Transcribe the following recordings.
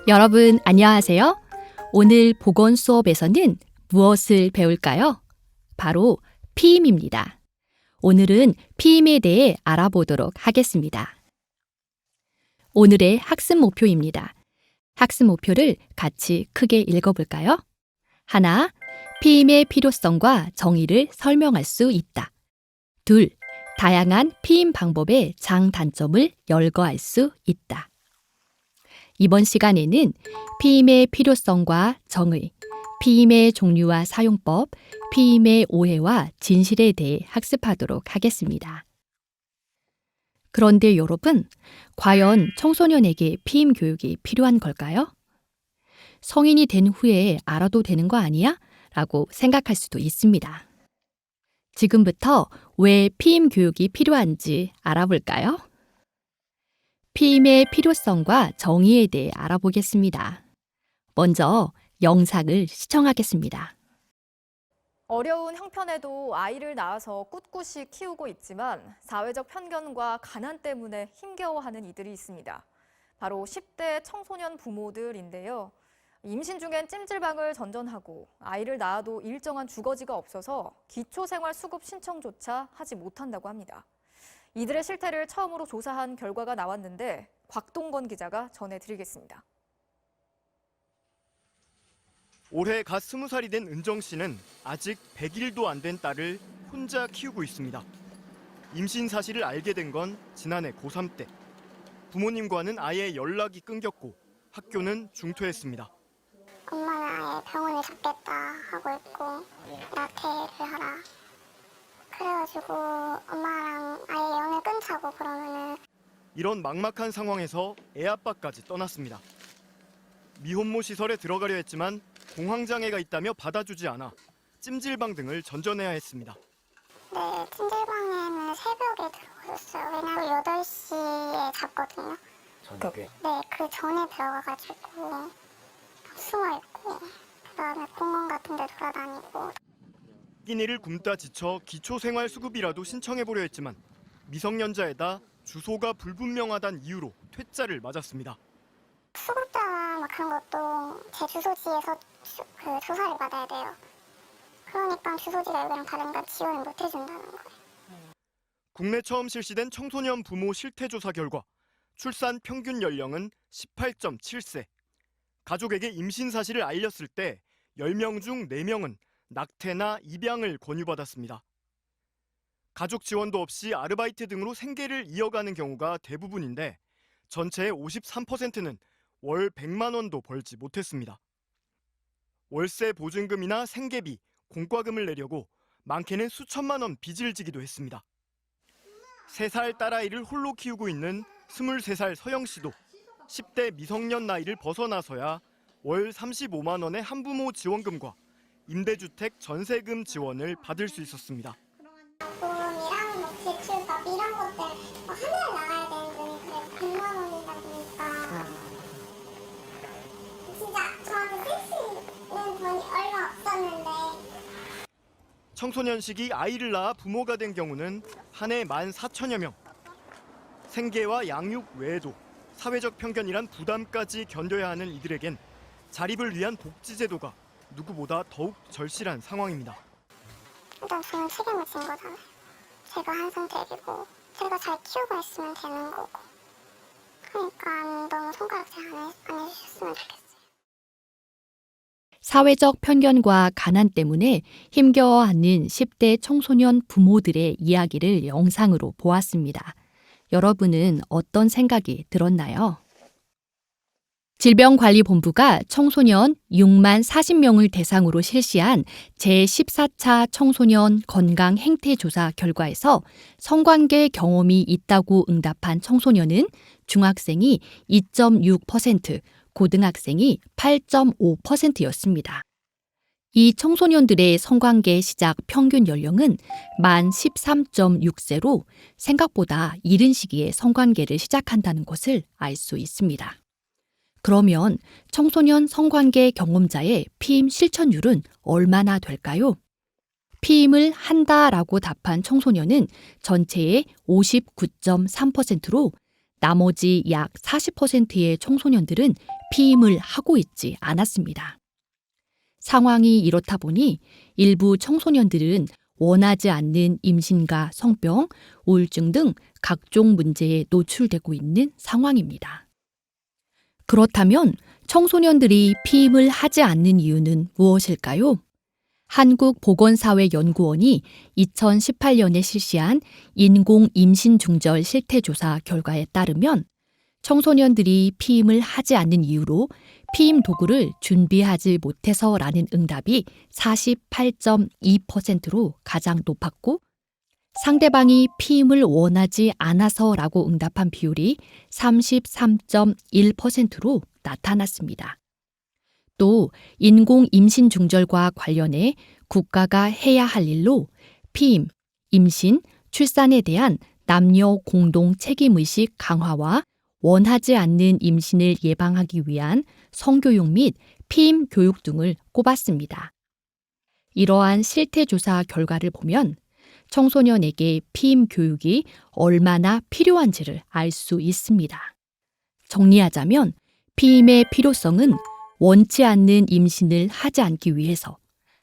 여러분 안녕하세요. 오늘 보건 수업에서는 무엇을 배울까요? 바로 피임입니다. 오늘은 피임에 대해 알아보도록 하겠습니다. 오늘의 학습 목표입니다. 학습 목표를 같이 크게 읽어볼까요? 하나, 피임의 필요성과 정의를 설명할 수 있다. 둘, 다양한 피임 방법의 장단점을 열거할 수 있다. 이번 시간에는 피임의 필요성과 정의, 피임의 종류와 사용법, 피임의 오해와 진실에 대해 학습하도록 하겠습니다. 그런데 여러분, 과연 청소년에게 피임 교육이 필요한 걸까요? 성인이 된 후에 알아도 되는 거 아니야? 라고 생각할 수도 있습니다. 지금부터 왜 피임 교육이 필요한지 알아볼까요? 피임의 필요성과 정의에 대해 알아보겠습니다. 먼저 영상을 시청하겠습니다. 어려운 형편에도 아이를 낳아서 꿋꿋이 키우고 있지만 사회적 편견과 가난 때문에 힘겨워하는 이들이 있습니다. 바로 10대 청소년 부모들인데요. 임신 중엔 찜질방을 전전하고 아이를 낳아도 일정한 주거지가 없어서 기초생활수급 신청조차 하지 못한다고 합니다. 이들의 실태를 처음으로 조사한 결과가 나왔는데 곽동건 기자가 전해드리겠습니다. 올해 갓 20살이 된 은정 씨는 아직 100일도 안 된 딸을 혼자 키우고 있습니다. 임신 사실을 알게 된 건 지난해 고3 때. 부모님과는 아예 연락이 끊겼고 학교는 중퇴했습니다. 엄마는 아예 병원을 잡겠다 하고 있고 나태를 하라. 그래가지고 엄마랑 아예 연을 끊자고 그러면은 이런 막막한 상황에서 애아빠까지 떠났습니다. 미혼모 시설에 들어가려 했지만 공황장애가 있다며 받아주지 않아 찜질방 등을 전전해야 했습니다. 네, 찜질방에는 새벽에 들어갔어요. 왜냐면 8시에 잡거든요. 저녁에? 네, 그 전에 들어가가지고 숨어있고 그다음에 공원 같은 데 돌아다니고. 끼니를 굶다 지쳐 기초생활수급이라도 신청해보려 했지만 미성년자에다 주소가 불분명하다는 이유로 퇴짜를 맞았습니다. 수급자나 막 그런 것도 제 주소지에서 그 조사를 받아야 돼요. 그러니까 주소지가 여기랑 다른가 지원을 못 해준다는 거예요. 국내 처음 실시된 청소년 부모 실태조사 결과 출산 평균 연령은 18.7세. 가족에게 임신 사실을 알렸을 때 10명 중 4명은 낙태나 입양을 권유받았습니다. 가족 지원도 없이 아르바이트 등으로 생계를 이어가는 경우가 대부분인데 전체의 53%는 월 100만 원도 벌지 못했습니다. 월세 보증금이나 생계비, 공과금을 내려고 많게는 수천만 원 빚을 지기도 했습니다. 3살 딸아이를 홀로 키우고 있는 23살 서영 씨도 10대 미성년 나이를 벗어나서야 월 35만 원의 한부모 지원금과 임대주택 전세금 지원을 받을 수 있었습니다. 보험이랑 뭐 대출밥 이런 것들 한 달에 나가야 되는 돈이 그래 100만 원이다 보니까 진짜 저한테 쓸 수 있는 돈이 얼마 없었는데. 청소년 시기 아이를 낳아 부모가 된 경우는 한 해 14,000여 명. 생계와 양육 외에도 사회적 편견이란 부담까지 견뎌야 하는 이들에겐 자립을 위한 복지제도가 누구보다 더욱 절실한 상황입니다. 일단 저는 책임을 진 거잖아요. 제가 한 선택이고 제가 잘 키우고 있으면 되는 거고. 그러니까 너무 손가락질 안 해주셨으면 좋겠어요. 사회적 편견과 가난 때문에 힘겨워하는 10대 청소년 부모들의 이야기를 영상으로 보았습니다. 여러분은 어떤 생각이 들었나요? 질병관리본부가 청소년 6만 40명을 대상으로 실시한 제14차 청소년 건강 행태조사 결과에서 성관계 경험이 있다고 응답한 청소년은 중학생이 2.6%, 고등학생이 8.5%였습니다. 이 청소년들의 성관계 시작 평균 연령은 만 13.6세로 생각보다 이른 시기에 성관계를 시작한다는 것을 알 수 있습니다. 그러면 청소년 성관계 경험자의 피임 실천율은 얼마나 될까요? 피임을 한다라고 답한 청소년은 전체의 59.3%로 나머지 약 40%의 청소년들은 피임을 하고 있지 않았습니다. 상황이 이렇다 보니 일부 청소년들은 원하지 않는 임신과 성병, 우울증 등 각종 문제에 노출되고 있는 상황입니다. 그렇다면 청소년들이 피임을 하지 않는 이유는 무엇일까요? 한국보건사회연구원이 2018년에 실시한 인공임신중절 실태조사 결과에 따르면 청소년들이 피임을 하지 않는 이유로 피임 도구를 준비하지 못해서라는 응답이 48.2%로 가장 높았고 상대방이 피임을 원하지 않아서라고 응답한 비율이 33.1%로 나타났습니다. 또 인공임신 중절과 관련해 국가가 해야 할 일로 피임, 임신, 출산에 대한 남녀 공동 책임의식 강화와 원하지 않는 임신을 예방하기 위한 성교육 및 피임 교육 등을 꼽았습니다. 이러한 실태조사 결과를 보면 청소년에게 피임 교육이 얼마나 필요한지를 알 수 있습니다. 정리하자면 피임의 필요성은 원치 않는 임신을 하지 않기 위해서,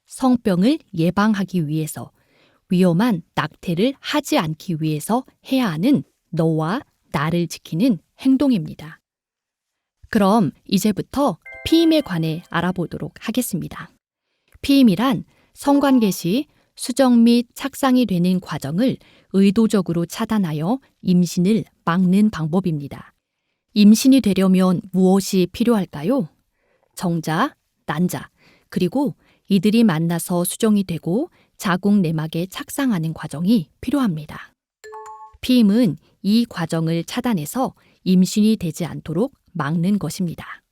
성병을 예방하기 위해서, 위험한 낙태를 하지 않기 위해서 해야 하는 너와 나를 지키는 행동입니다. 그럼 이제부터 피임에 관해 알아보도록 하겠습니다. 피임이란 성관계 시 수정 및 착상이 되는 과정을 의도적으로 차단하여 임신을 막는 방법입니다. 임신이 되려면 무엇이 필요할까요? 정자, 난자, 그리고 이들이 만나서 수정이 되고 자궁 내막에 착상하는 과정이 필요합니다. 피임은 이 과정을 차단해서 임신이 되지 않도록 막는 것입니다.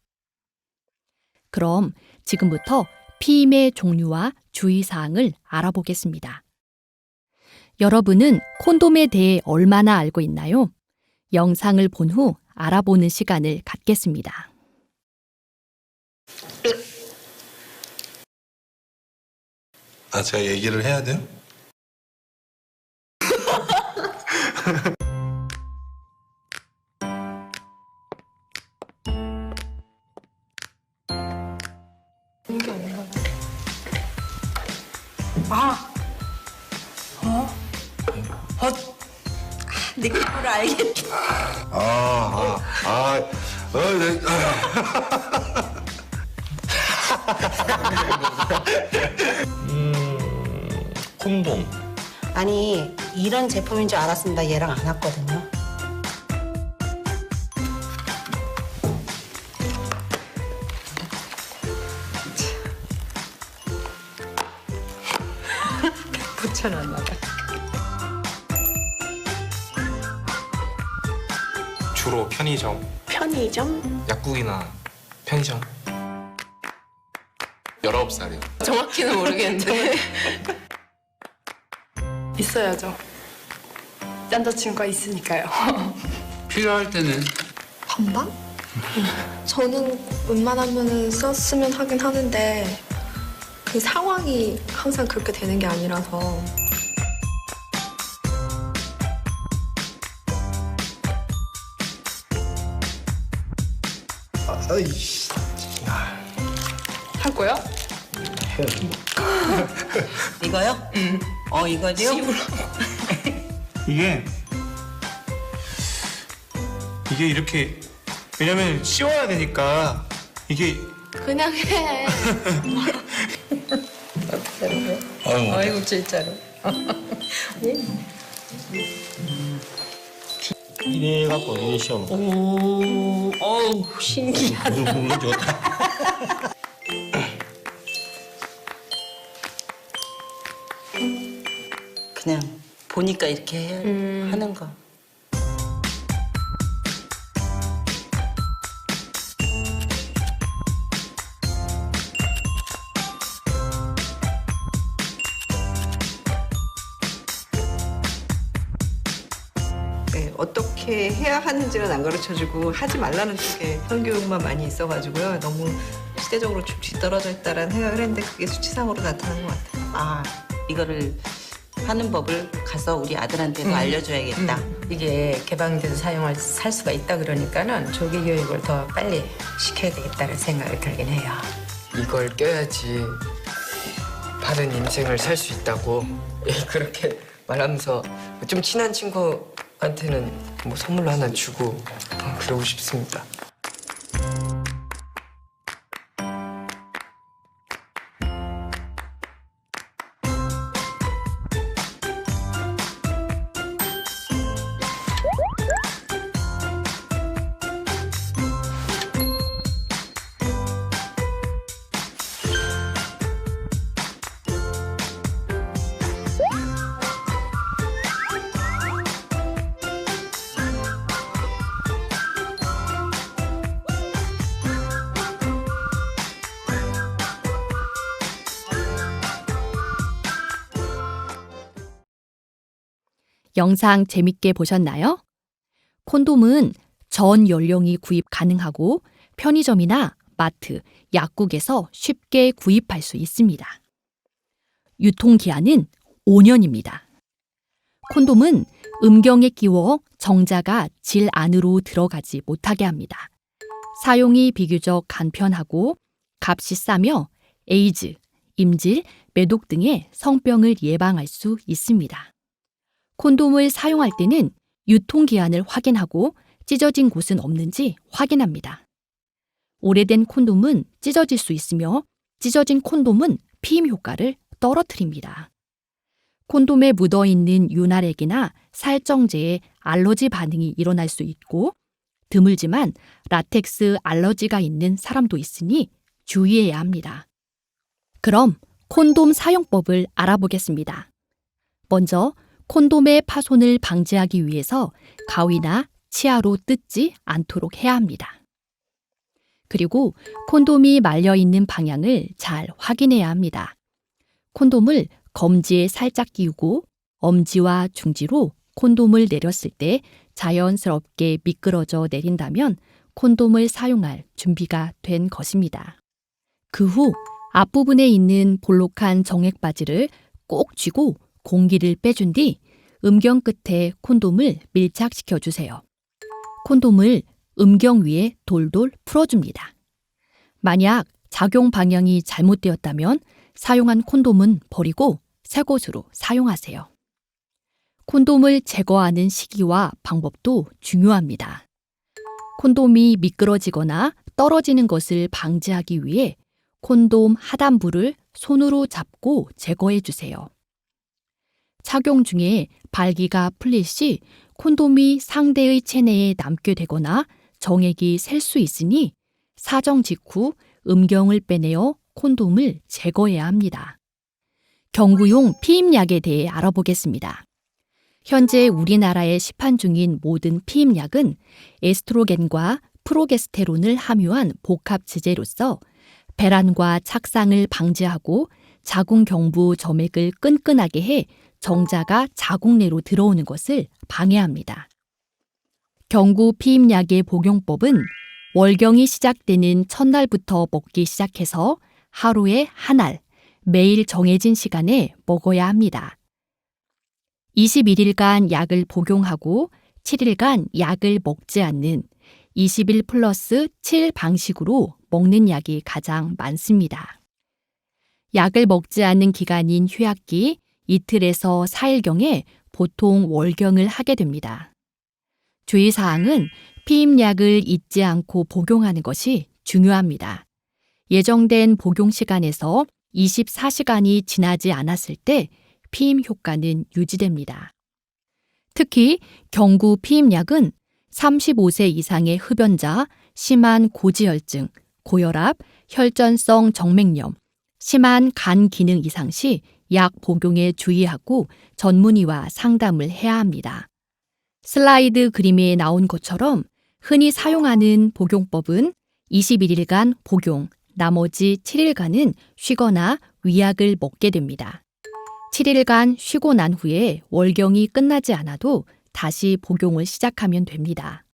그럼 지금부터 피임의 종류와 주의사항을 알아보겠습니다. 여러분은 콘돔에 대해 얼마나 알고 있나요? 영상을 본 후 알아보는 시간을 갖겠습니다. 아, 제가 얘기를 해야 돼요? 이게 아닌가 봐. 아! 느낌으로 알겠다. 네. 콘돔. 아니, 이런 제품인 줄 알았으면 나 얘랑 안 왔거든요. 붙여놨나 봐. 주로 편의점, 편의점? 약국이나 편의점. 19살이요. 정확히는 모르겠는데 있어야죠. 남자친구가 있으니까요. 필요할 때는 반반? 저는 웬만하면 썼으면 하긴 하는데 그 상황이 항상 그렇게 되는 게 아니라서. 아이씨. 할 거야? 이거요? 응. 이거죠? 이게 이렇게 왜냐면 씌워야 되니까 이게 그냥 해. 아이고, 진짜로. 이래갖고 이래 시험. 어우, 신기하다. 이거 좋다. 그냥 보니까 이렇게 해야 하는 거. 네, 어떻게 해야 하는지는 안 가르쳐주고 하지 말라는 쪽에 성교육만 많이 있어가지고요. 너무 시대적으로 좀 뒤떨어져 있다라는 생각을 했는데 그게 수치상으로 나타난 것 같아요. 이거를 하는 법을 가서 우리 아들한테도 알려줘야겠다. 이게 개방돼서 살 수가 있다 그러니까는 조기 교육을 더 빨리 시켜야 되겠다는 생각이 들긴 해요. 이걸 껴야지 바른 인생을 살 수 있다고 그렇게 말하면서 좀 친한 친구한테는 뭐 선물로 하나 주고 그러고 싶습니다. 영상 재밌게 보셨나요? 콘돔은 전 연령이 구입 가능하고 편의점이나 마트, 약국에서 쉽게 구입할 수 있습니다. 유통기한은 5년입니다. 콘돔은 음경에 끼워 정자가 질 안으로 들어가지 못하게 합니다. 사용이 비교적 간편하고 값이 싸며 에이즈, 임질, 매독 등의 성병을 예방할 수 있습니다. 콘돔을 사용할 때는 유통기한을 확인하고 찢어진 곳은 없는지 확인합니다. 오래된 콘돔은 찢어질 수 있으며 찢어진 콘돔은 피임 효과를 떨어뜨립니다. 콘돔에 묻어있는 윤활액이나 살정제에 알러지 반응이 일어날 수 있고 드물지만 라텍스 알러지가 있는 사람도 있으니 주의해야 합니다. 그럼 콘돔 사용법을 알아보겠습니다. 먼저 콘돔의 파손을 방지하기 위해서 가위나 치아로 뜯지 않도록 해야 합니다. 그리고 콘돔이 말려있는 방향을 잘 확인해야 합니다. 콘돔을 검지에 살짝 끼우고 엄지와 중지로 콘돔을 내렸을 때 자연스럽게 미끄러져 내린다면 콘돔을 사용할 준비가 된 것입니다. 그 후 앞부분에 있는 볼록한 정액바지를 꼭 쥐고 공기를 빼준 뒤 음경 끝에 콘돔을 밀착시켜 주세요. 콘돔을 음경 위에 돌돌 풀어줍니다. 만약 작용 방향이 잘못되었다면 사용한 콘돔은 버리고 새 것으로 사용하세요. 콘돔을 제거하는 시기와 방법도 중요합니다. 콘돔이 미끄러지거나 떨어지는 것을 방지하기 위해 콘돔 하단부를 손으로 잡고 제거해 주세요. 착용 중에 발기가 풀릴 시 콘돔이 상대의 체내에 남게 되거나 정액이 셀 수 있으니 사정 직후 음경을 빼내어 콘돔을 제거해야 합니다. 경구용 피임약에 대해 알아보겠습니다. 현재 우리나라에 시판 중인 모든 피임약은 에스트로겐과 프로게스테론을 함유한 복합 지제로서 배란과 착상을 방지하고 자궁 경부 점액을 끈끈하게 해 정자가 자궁 내로 들어오는 것을 방해합니다. 경구 피임약의 복용법은 월경이 시작되는 첫날부터 먹기 시작해서 하루에 한 알, 매일 정해진 시간에 먹어야 합니다. 21일간 약을 복용하고 7일간 약을 먹지 않는 20일 플러스 7 방식으로 먹는 약이 가장 많습니다. 약을 먹지 않는 기간인 휴약기 이틀에서 4일경에 보통 월경을 하게 됩니다. 주의사항은 피임약을 잊지 않고 복용하는 것이 중요합니다. 예정된 복용 시간에서 24시간이 지나지 않았을 때 피임 효과는 유지됩니다. 특히 경구 피임약은 35세 이상의 흡연자, 심한 고지혈증, 고혈압, 혈전성 정맥염, 심한 간 기능 이상 시 약 복용에 주의하고 전문의와 상담을 해야 합니다. 슬라이드 그림에 나온 것처럼 흔히 사용하는 복용법은 21일간 복용, 나머지 7일간은 쉬거나 위약을 먹게 됩니다. 7일간 쉬고 난 후에 월경이 끝나지 않아도 다시 복용을 시작하면 됩니다.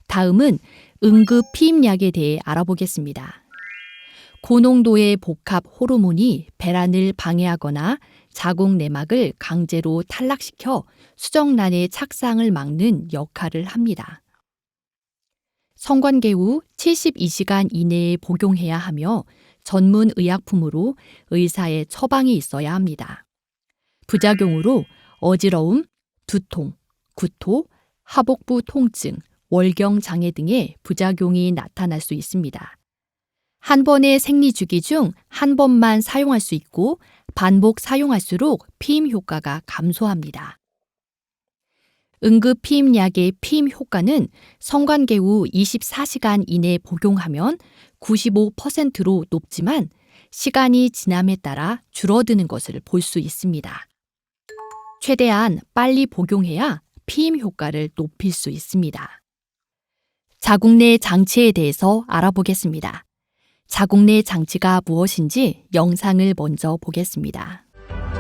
다음은 응급 피임약에 대해 알아보겠습니다. 고농도의 복합 호르몬이 배란을 방해하거나 자궁 내막을 강제로 탈락시켜 수정란의 착상을 막는 역할을 합니다. 성관계 후 72시간 이내에 복용해야 하며 전문 의약품으로 의사의 처방이 있어야 합니다. 부작용으로 어지러움, 두통, 구토, 하복부 통증, 월경 장애 등의 부작용이 나타날 수 있습니다. 한 번의 생리주기 중 한 번만 사용할 수 있고 반복 사용할수록 피임 효과가 감소합니다. 응급 피임약의 피임 효과는 성관계 후 24시간 이내 복용하면 95%로 높지만 시간이 지남에 따라 줄어드는 것을 볼 수 있습니다. 최대한 빨리 복용해야 피임 효과를 높일 수 있습니다. 자궁 내 장치에 대해서 알아보겠습니다. 자궁 내 장치가 무엇인지 영상을 먼저 보겠습니다.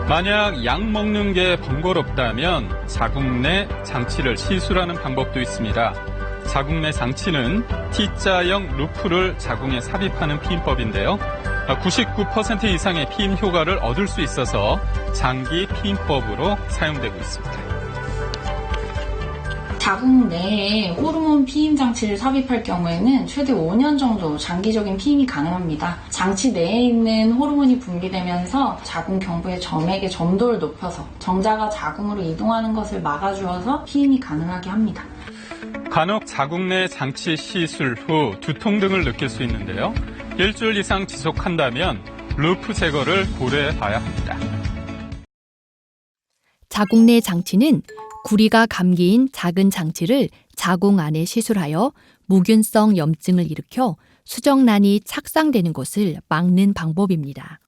만약 약 먹는 게 번거롭다면 자궁 내 장치를 시술하는 방법도 있습니다. 자궁 내 장치는 T자형 루프를 자궁에 삽입하는 피임법인데요. 99% 이상의 피임 효과를 얻을 수 있어서 장기 피임법으로 사용되고 있습니다. 자궁 내에 호르몬 피임 장치를 삽입할 경우에는 최대 5년 정도 장기적인 피임이 가능합니다. 장치 내에 있는 호르몬이 분비되면서 자궁 경부의 점액의 점도를 높여서 정자가 자궁으로 이동하는 것을 막아주어서 피임이 가능하게 합니다. 간혹 자궁 내 장치 시술 후 두통 등을 느낄 수 있는데요. 일주일 이상 지속한다면 루프 제거를 고려해 봐야 합니다. 자궁 내 장치는 구리가 감기인 작은 장치를 자궁 안에 시술하여 무균성 염증을 일으켜 수정란이 착상되는 것을 막는 방법입니다.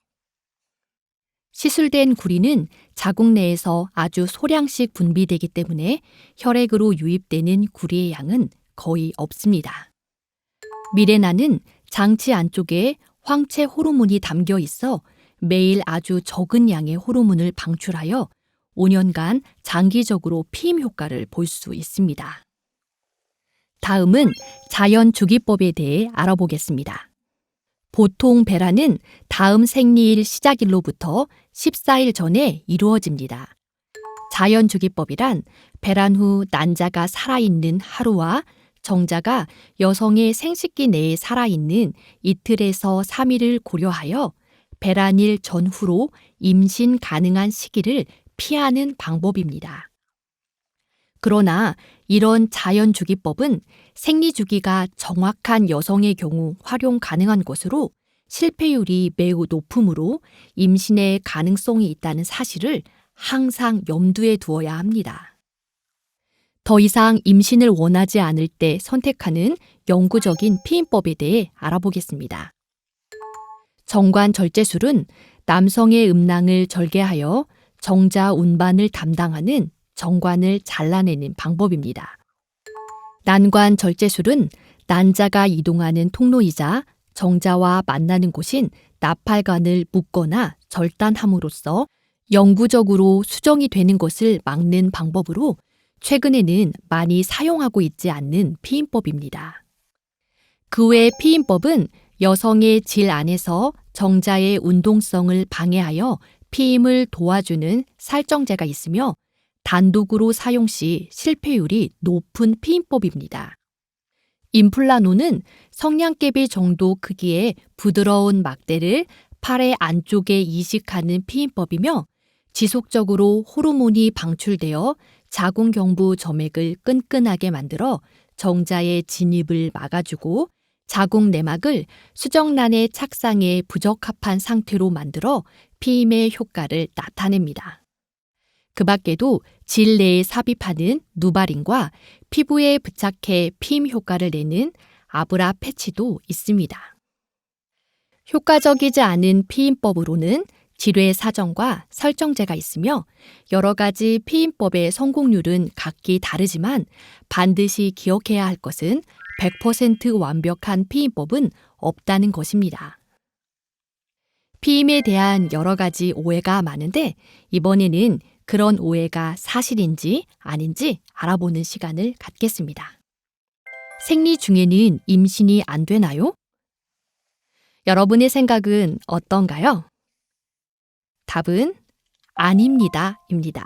시술된 구리는 자궁 내에서 아주 소량씩 분비되기 때문에 혈액으로 유입되는 구리의 양은 거의 없습니다. 미레나는 장치 안쪽에 황체 호르몬이 담겨 있어 매일 아주 적은 양의 호르몬을 방출하여 5년간 장기적으로 피임 효과를 볼 수 있습니다. 다음은 자연주기법에 대해 알아보겠습니다. 보통 배란은 다음 생리일 시작일로부터 14일 전에 이루어집니다. 자연주기법이란 배란 후 난자가 살아있는 하루와 정자가 여성의 생식기 내에 살아있는 이틀에서 3일을 고려하여 배란일 전후로 임신 가능한 시기를 피하는 방법입니다. 그러나 이런 자연주기법은 생리주기가 정확한 여성의 경우 활용 가능한 것으로 실패율이 매우 높으므로 임신의 가능성이 있다는 사실을 항상 염두에 두어야 합니다. 더 이상 임신을 원하지 않을 때 선택하는 영구적인 피임법에 대해 알아보겠습니다. 정관절제술은 남성의 음낭을 절개하여 정자 운반을 담당하는 정관을 잘라내는 방법입니다. 난관절제술은 난자가 이동하는 통로이자 정자와 만나는 곳인 나팔관을 묶거나 절단함으로써 영구적으로 수정이 되는 것을 막는 방법으로 최근에는 많이 사용하고 있지 않는 피임법입니다. 그 외 피임법은 여성의 질 안에서 정자의 운동성을 방해하여 피임을 도와주는 살정제가 있으며 단독으로 사용 시 실패율이 높은 피임법입니다. 임플라노는 성냥개비 정도 크기의 부드러운 막대를 팔의 안쪽에 이식하는 피임법이며 지속적으로 호르몬이 방출되어 자궁경부 점액을 끈끈하게 만들어 정자의 진입을 막아주고 자궁 내막을 수정란의 착상에 부적합한 상태로 만들어 피임의 효과를 나타냅니다. 그 밖에도 질 내에 삽입하는 누바린과 피부에 부착해 피임 효과를 내는 아브라 패치도 있습니다. 효과적이지 않은 피임법으로는 지뢰 사정과 설정제가 있으며 여러 가지 피임법의 성공률은 각기 다르지만 반드시 기억해야 할 것은 100% 완벽한 피임법은 없다는 것입니다. 피임에 대한 여러 가지 오해가 많은데 이번에는 그런 오해가 사실인지 아닌지 알아보는 시간을 갖겠습니다. 생리 중에는 임신이 안 되나요? 여러분의 생각은 어떤가요? 답은 아닙니다.입니다.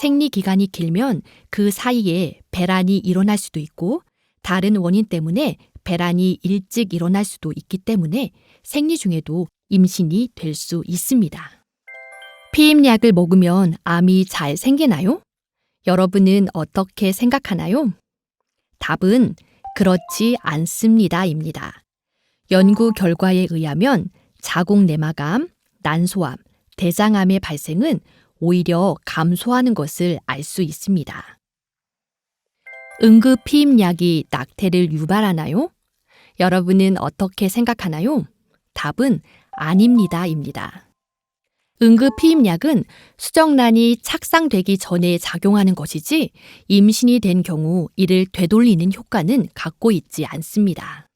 생리 기간이 길면 그 사이에 배란이 일어날 수도 있고 다른 원인 때문에 배란이 일찍 일어날 수도 있기 때문에 생리 중에도 임신이 될 수 있습니다. 피임약을 먹으면 암이 잘 생기나요? 여러분은 어떻게 생각하나요? 답은 그렇지 않습니다.입니다. 연구 결과에 의하면 자궁내막암, 난소암, 대장암의 발생은 오히려 감소하는 것을 알 수 있습니다. 응급 피임약이 낙태를 유발하나요? 여러분은 어떻게 생각하나요? 답은 아닙니다.입니다. 응급 피임약은 수정란이 착상되기 전에 작용하는 것이지 임신이 된 경우 이를 되돌리는 효과는 갖고 있지 않습니다.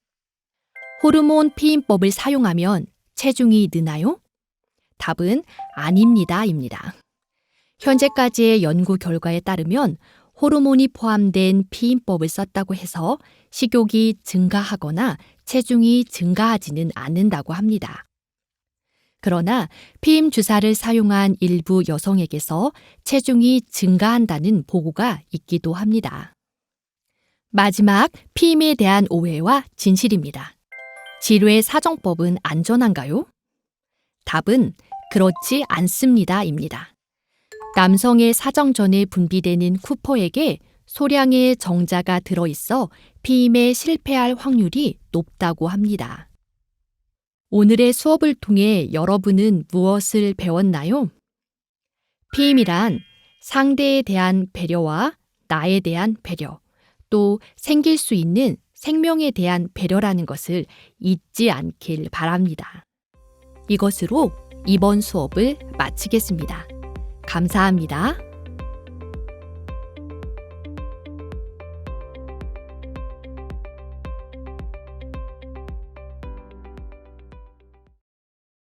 호르몬 피임법을 사용하면 체중이 느나요? 답은 아닙니다.입니다. 현재까지의 연구 결과에 따르면 호르몬이 포함된 피임법을 썼다고 해서 식욕이 증가하거나 체중이 증가하지는 않는다고 합니다. 그러나 피임 주사를 사용한 일부 여성에게서 체중이 증가한다는 보고가 있기도 합니다. 마지막 피임에 대한 오해와 진실입니다. 질외 사정법은 안전한가요? 답은 그렇지 않습니다.입니다. 남성의 사정 전에 분비되는 쿠퍼액에 소량의 정자가 들어있어 피임에 실패할 확률이 높다고 합니다. 오늘의 수업을 통해 여러분은 무엇을 배웠나요? 피임이란 상대에 대한 배려와 나에 대한 배려, 또 생길 수 있는 생명에 대한 배려라는 것을 잊지 않길 바랍니다. 이것으로 이번 수업을 마치겠습니다. 감사합니다.